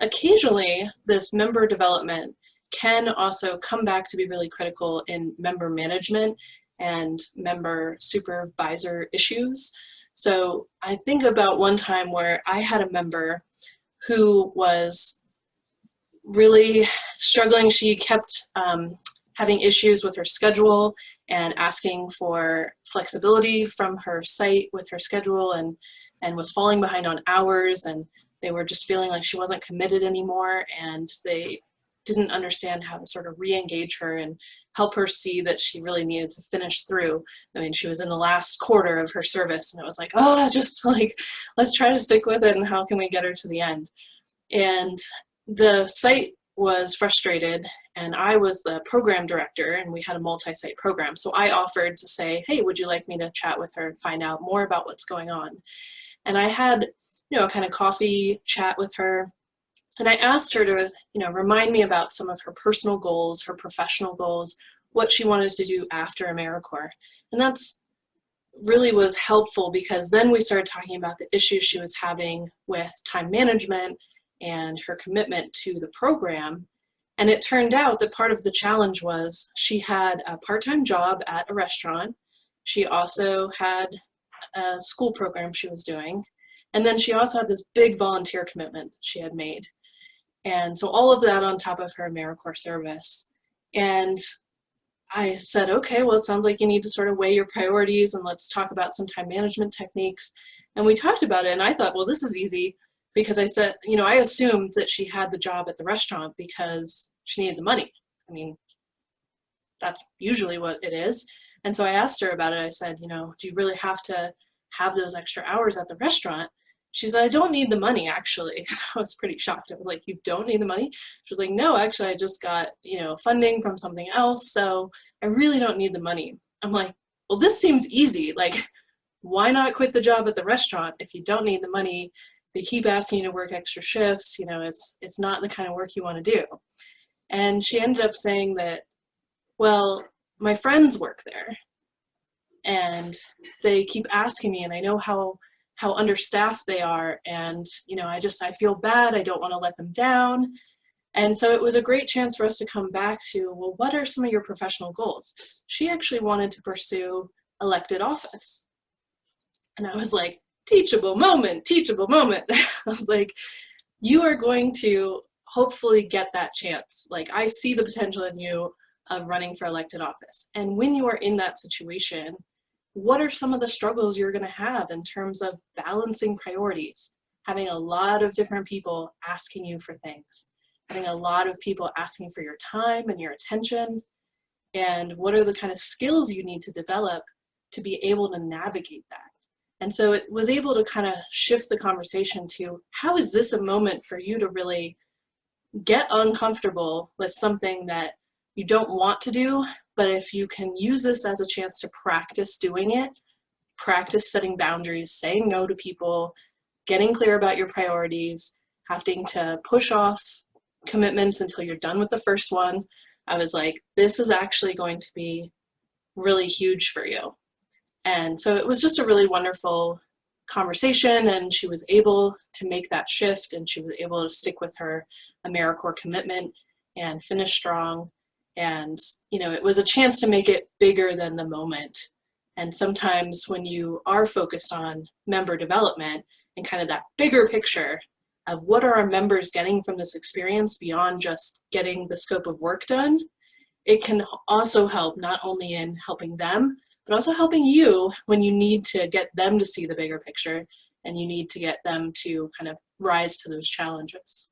occasionally this member development can also come back to be really critical in member management and member supervisor issues. So I think about one time where I had a member who was really struggling. She kept having issues with her schedule and asking for flexibility from her site with her schedule, and was falling behind on hours, and they were just feeling like she wasn't committed anymore, and they didn't understand how to sort of re-engage her and help her see that she really needed to finish through. I mean, she was in the last quarter of her service, and it was like, oh, just like, let's try to stick with it, and how can we get her to the end? And the site was frustrated, and I was the program director, and we had a multi-site program. So I offered to say, hey, would you like me to chat with her and find out more about what's going on? And I had, a kind of coffee chat with her, and I asked her to, remind me about some of her personal goals, her professional goals, what she wanted to do after AmeriCorps. And that's really was helpful, because then we started talking about the issues she was having with time management and her commitment to the program. And it turned out that part of the challenge was she had a part-time job at a restaurant. She also had a school program she was doing. And then she also had this big volunteer commitment that she had made. And so all of that on top of her AmeriCorps service. And I said, okay, well, it sounds like you need to sort of weigh your priorities, and let's talk about some time management techniques. And we talked about it, and I thought, well, this is easy, because I said, I assumed that she had the job at the restaurant because she needed the money. I mean, that's usually what it is. And so I asked her about it. I said, do you really have to have those extra hours at the restaurant? She said, I don't need the money, actually. I was pretty shocked. I was like, you don't need the money? She was like, no, actually, I just got, funding from something else, so I really don't need the money. I'm like, well, this seems easy. Like, why not quit the job at the restaurant if you don't need the money? They keep asking you to work extra shifts, it's not the kind of work you want to do. And she ended up saying that, well, my friends work there, and they keep asking me, and I know how understaffed they are, and I feel bad, I don't want to let them down. And so it was a great chance for us to come back to, well, what are some of your professional goals? She actually wanted to pursue elected office. And I was like, teachable moment, teachable moment. I was like, you are going to hopefully get that chance. Like, I see the potential in you of running for elected office. And when you are in that situation, what are some of the struggles you're going to have in terms of balancing priorities? Having a lot of different people asking you for things, having a lot of people asking for your time and your attention, and what are the kind of skills you need to develop to be able to navigate that? And so it was able to kind of shift the conversation to, how is this a moment for you to really get uncomfortable with something that you don't want to do, but if you can use this as a chance to practice doing it, practice setting boundaries, saying no to people, getting clear about your priorities, having to push off commitments until you're done with the first one, I was like, this is actually going to be really huge for you. And so it was just a really wonderful conversation, and she was able to make that shift, and she was able to stick with her AmeriCorps commitment and finish strong. And it was a chance to make it bigger than the moment. And sometimes when you are focused on member development and kind of that bigger picture of what are our members getting from this experience beyond just getting the scope of work done, it can also help not only in helping them, but also helping you when you need to get them to see the bigger picture, and you need to get them to kind of rise to those challenges.